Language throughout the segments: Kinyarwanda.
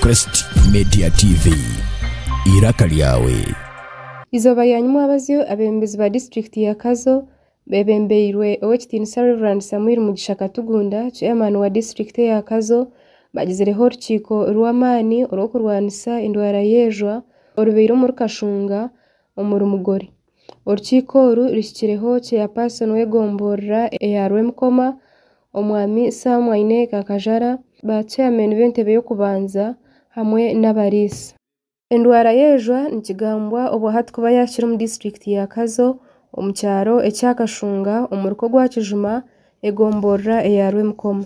Crest Media TV iraka lyawe. Izoba yanyuma abazyo abembezi ba district ya Kazo bebembeirwe Owekitiinisa Reverend Samuel Mugisha Katugunda chairman wa district ya Kazo bagizereho urukiko rw'amani urokurwanisa indwara yejwa orubeiro muri Kashunga omurumugori. Urukiko rushyikireho chairperson wegomborera eyarwemkoma omwami Samwaine Kakajara ba chairman b'entebe yo kubanza hamwe n'abarisi. Endwara yejwa nikigambwa obuhati kuba yakira mu district ya Kazo omukyaro ekyakashunga omuruko gwa Kijuma egomborera eyarwemkoma.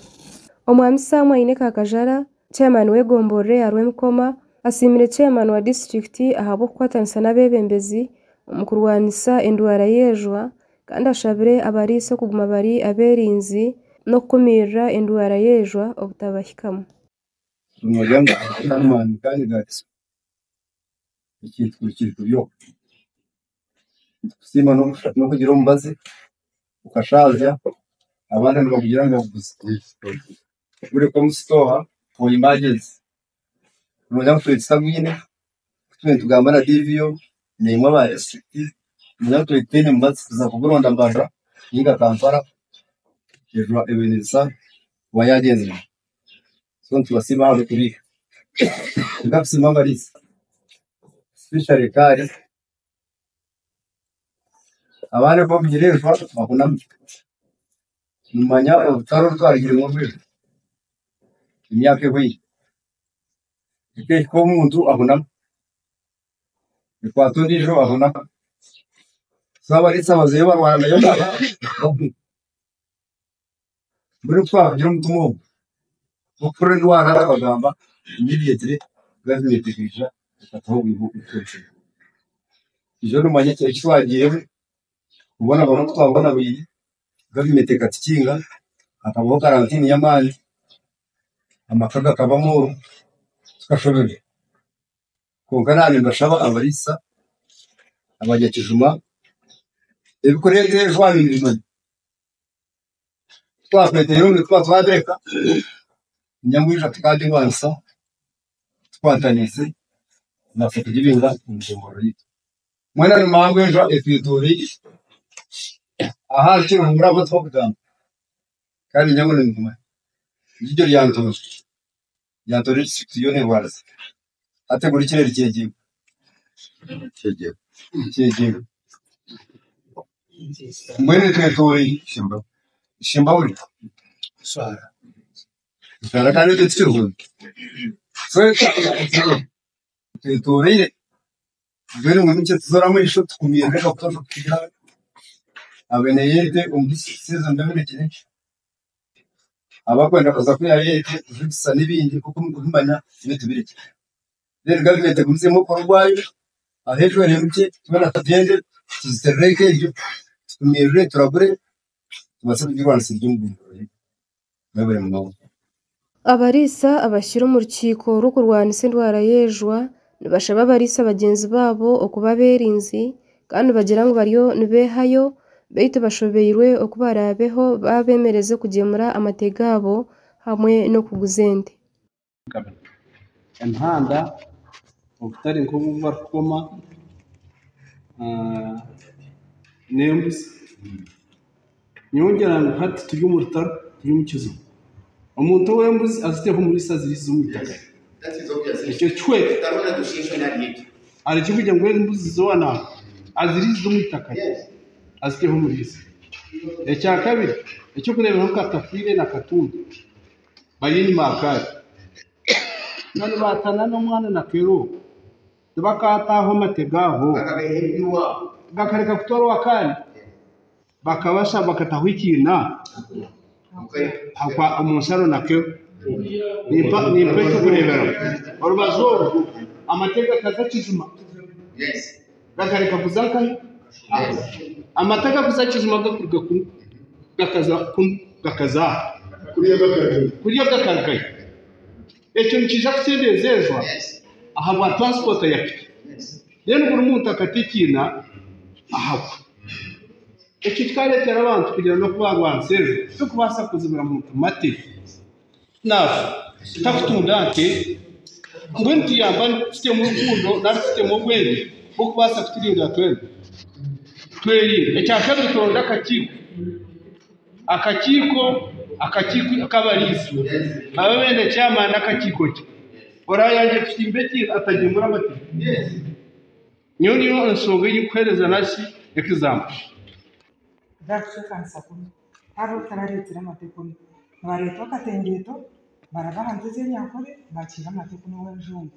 Omwami Samwaine Kakajara chairman wegomborera eyarwemkoma asimire chairman wa district ahabo kwatanisa n'abebembezi omukurwanisa endwara yejwa kandi ashabire abarisi kuguma bari aberinzi no kumirira endwara yejwa obutabahikamu. Umuganga n'amani kandi gati ikitwikirwa byo sima no kugira umubazi ukashaza abana bakugira ngo uri ko mustoha for emergency umujya kwitsa mwine tugamba na divio ni mwa ba ST mujya twitene mubazi za kuguronda mbara yiga Kampala yejwa ebenisa wayagenze so tubasima aho kuri ngapsima barisi especially kare abane ko byirezwa bakuna numanya utaro twagira mu rwego imyaka ewe ike ko umuntu abona ikwato nijo abona sabaritsa bazeyo barwana yo muri twagira umutumo ukuri ndwara abagamba immediately gazimetekisha ataho bivuga ijo numanya cyo twagiye ubona abantu twabona biri gazimeteka tikinga akabaho karantini y'amani amakaga kabamo tukashobora konkanane ndashaba abarisa abanyakijuma ebikoreye jwa bimwe twafete yone twatwadeka nyamwija tukandi wansa twatanise na foto y'ibinga umushomoro yito mwana ni mangwejo efitori aha kiri mu murabo twokugamba kandi nyamune nguma iryo yantori sikiyone wazi ategura ikirere cyegiwe mwene twetori shimba uri swara kandi tutsiruhu twetori bere mu minsi tuzora muri shot kumiyere ko kugira abeneyete season ndabirikire abakwenda kuza kuyayete zisa nibindi kuko mugumanya ibintu biriki rero gavumenti gumzemo korwayo ahejwe remke tubana tagende tuzitereke ibyo kumiyere turabure tubasaba igwansi ry'umuntu babere mu abarisa abashyira mu rukiko rukurwanisa indwara yejwa nibashaba abarisa bagenzi babo okuba berinzi kandi bagira ngo bariyo nibehayo beitu bashobeirwe okubarabeho babemereze kugemura amategabo hamwe no kuguzende enhanda okutari nkuba koma nembus nyongera hati turi mu rutaro turi mu kizo umuntu wembuzi aziteho muri saziri z'umutaka icyo chwe tarona dushisho na yiki ari kibujya ngo embuzi zona aziri z'umutaka aziteho muri isi ecya kabiri icyo kureba nko katafire na katumba bayini makari none batana n'umwana na kero tubakataho mategaho akabehiwa gakareka kutoro wakani bakabasha bakataho ikina akwa umusaro nakyo nipa cyo kurebera orubazoro amateka kaza Kijuma yes gakareka kuzaka amateka kuza Kijuma gakurga ku gakaza kuriya gakarkai ecyo nkija kusedezezwa aha bwa transport yake rero buri muntu akatikina aha icyo twaretera abantu kugira no kubagwanseze cyo kubasa kuzimira mu mate nafu takutundante ngwenti yamba system y'urukundo na system y'ubwenge bwo kubasa kutirinda tweri ecyakabiri turonda akakiko kabarizi ababende cyama n'akakiko cye ora yaje kimbeki atajimura amate niyo nsonga y'ukwereza nasi example ndakukansa kuno abo tararetira amateko bareto katengeto barabahanze nyakore bakira amateko no w'ijumba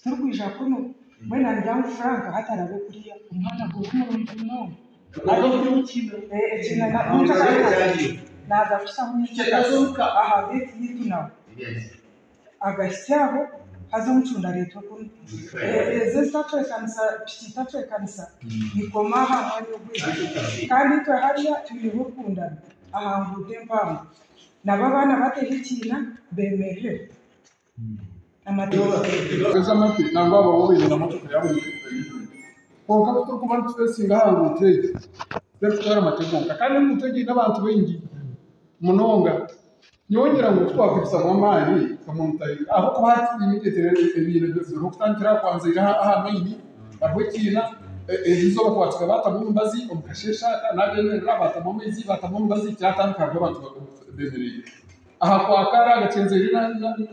turwisha kuno mwena njya frank hatarabe kuriya umwana go kumurumva no ado cy'ukino ekina naza kusaho n'icyazuka aha beti yituna agasyaho hazomucunda reto kuno zestatwe kanisa nikomaha mwanya ubwira kandi twe hariya turihukundana ahantu dempamo nababana batehikina bemeje amadoro ezamati nangwa ababiri na moto kuyabo konka kutukuba tufesinga hangu trade bekutara amategeko kandi mutegi n'abantu bengi munonga nyongera ngo twakwisa mu mari kamuntayi aho kwati imitetere ibintu byo kutangira kwanzira aha maini barwekina ezo bakwatsa batamumbazi omukashesha nabene rabatamumezi batamumbazi cyatanka abantu bemereye aha kwakara gacenzerina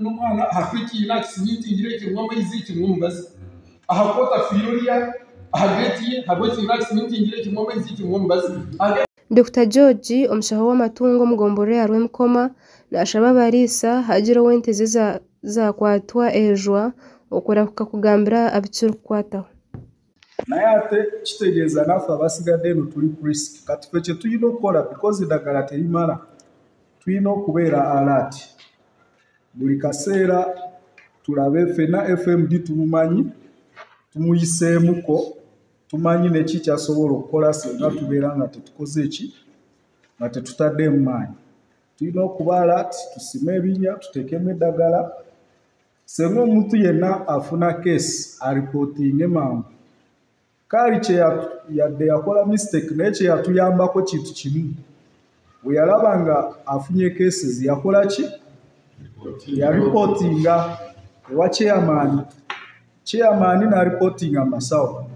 n'umwana hakwikina kisinyitingire kimwamezi kimwumbazi aha kota filoria ahageti habwekina kisinyitingire kimwamezi kimwumbazi. Dr. George omushaho w'amatungo mugomboro ya Rwemkoma nashaba barisa hagiro wente za kwatwa ejwa okora kukagambira abiciro kwataho nayate kitegeza nafa basigade no turi risk katufeche tuyino kola because indagara terimara tuyino kubera alert buli kasera turabe fena FMD tumumanyi tumuyisemuko tumanyi neki kyasobola okukola senga tubeera nga tetukoze eki nga tetutadde mumanyi tuyina okuba alert tusime ebinya tutekemu eddagala senga omuntu yenna afuna case aripotinge mangu kali yadde yakola mistake naye kyeyatuyambako kintu kimu bwe yalaba nga afunye cases yakola ki yaripotinga ewa chairman naripotinga masawo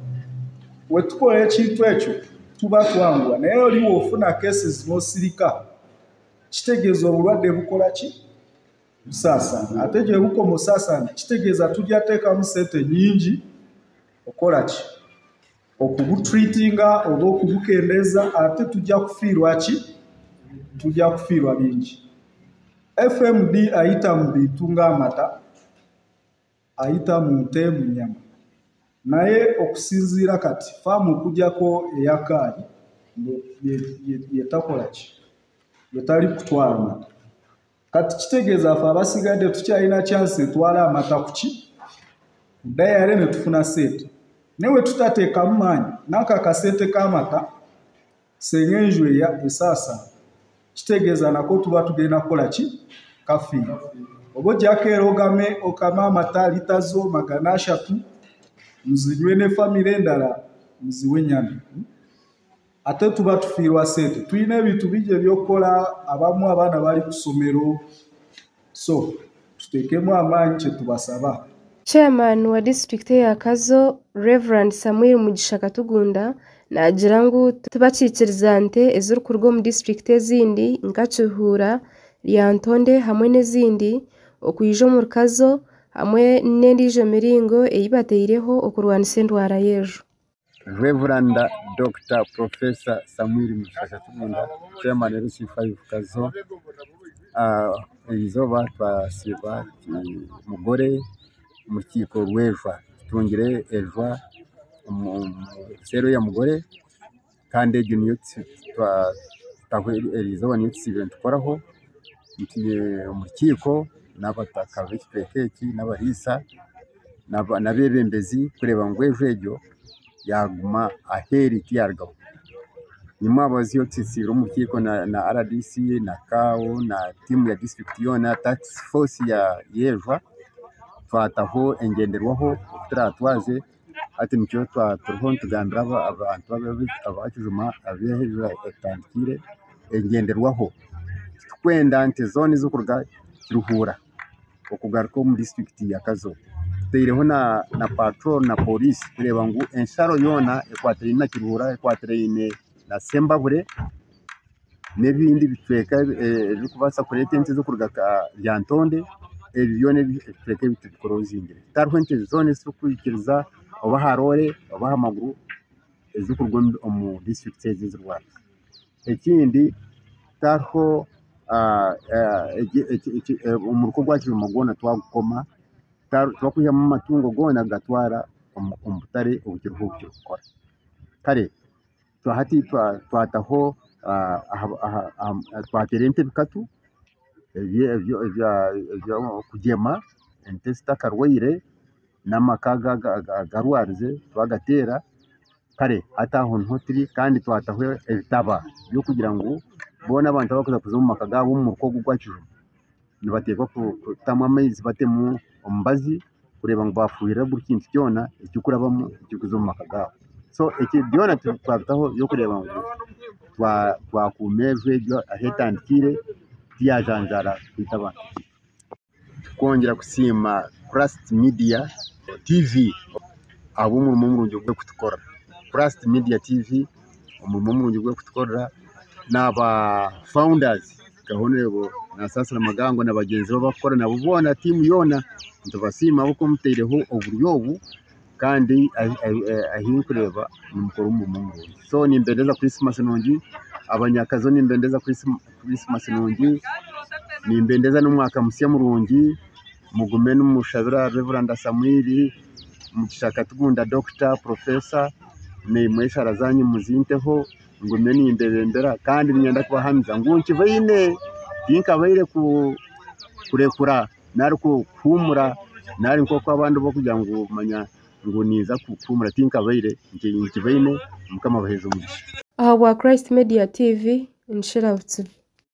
wetukola ekintu ekyo tuba twangula naye oliwo ofuna cases n'osirika kitegeeza obulwadde bukola ki busaasana ate gye buko musaasana kitegeeza tujja teekamu sente nyingi okola ki okubutreatinga oba okubukendeeza ate tujja kufiirwa ki tujja kufiirwa bingi. FMD ayita mu bintu ng'amata ayita mu nte mu nyama naye okusinziira kati faamu okujjako eyakaali yetakola ki yetali kutwala amata kati kitegeeza afe abasigadde tukyalina chance etwala amata kuki dayare ne tufuna sente newe tutateekamu maanyi n'aka kasente k'amata senga enju eya esaasana kitegeeza nako tuba tugenda kukola ki kafiira oba ojjako era ogame okama amata litazo 300 nzinywe ne famire endala nziwe nyami ate tuba tufiirwa sente tulina ebintu bingi ebyokukola abamu abaana bali ku ssomero so tuteekemu amaanyi kye tubasaba. Chairman wa district ya Kazo Reverend Samuel Mugisha Katugunda nagira ngu tubakikiriza nte ez'urukurwa mu district ezindi nka Kihura Lyantonde hamwe n'ezindi okwijo mu Kazo hamwe n'endijo miringo eyibateireho okurwanisa endwara y'ejo. Reverend Dr. Professor Samuel Mugisha Katugunda Chairman RC5 Kazo izoba twasiba mugore murukiko rw'ejwa tungire ejwa sero ya mugore kandi egyo niyo izoba niyo tusibe tukoraho murukiko n'abataka b'ekipekeki n'abarisa n'abebembezi kureba ngo ejo egyo yaguma aheri tiyargaho nyuma abaziyo tsisiro murukiko na RDC na KAO na timu ya district yona tax force ya yejwa twataho engenderwaho turatwaze ati nicyo turiho tugandira abantu abakijuma abehejura etandikire engenderwaho kwenda nte zone z'ukurga kiruhura okugaruka mu district ya Kazo tuteireho na patrol na police kureba ngo ensharo yona ekwatere na Kiruhura ekwatere na Sembabure n'ebindi bitweka bikubasa kureta ente zo kurugaka byantonde ebyone bitweka bitukorozingira tarho ente zone sukwikiriza oba harore oba hamaguru ezikurwa mu district z'Rwanda ekindi tarho umuruko gwacu magona twagukoma twakuya mu matungo gona gatwara umutare ubukiruhukiro gukora kare twahati twataho twaterente bikatu ebyo kugema entesta karwaire namakaga garwarze twagatera kare ataho ntotiri kandi twataho ebitaba byo kugira ngo bona abantu bakoza kuza mu makaga bo mu rukogo gwacu nibatekwa kutamwa amaizi batemu ombazi kureba ngo bafuhira buri kintu cyona icyukurabamo icyukuzo mu makaga so iki byona twabitaho yo kureba ngo twakumejwe byo ahetandikire tiyajanjara kwitaba kongera kusima Crust Media TV abo mu murungi gwe kutukora Crust Media TV mu murungi gwe kutukora n'aba founders gahonebo na sasa magango na bagenzi bakora nabo bona team yona ntubasima uko muteireho oburyobu kandi ahinkureba numukoro mu murungi so nimbendeza Christmas nongi abanyakazo nimbendeza Christmas nongi nimbendeza n'umwaka musya murungi mugume n'umushabira Reverend Samuel mukishaka tugunda Dr. Professor nemwesha razanyu muzinteho ngume nimbebembera kandi nyenda kubahamiza ngunki bayine tinkabaire kurekura nari kuhumura nari nko kwabandi bo kugira ngo manya ngo niza kuhumura tinkabaire nkibayine mukama bahezo mugisha aha wa Christ Media TV nshira utsi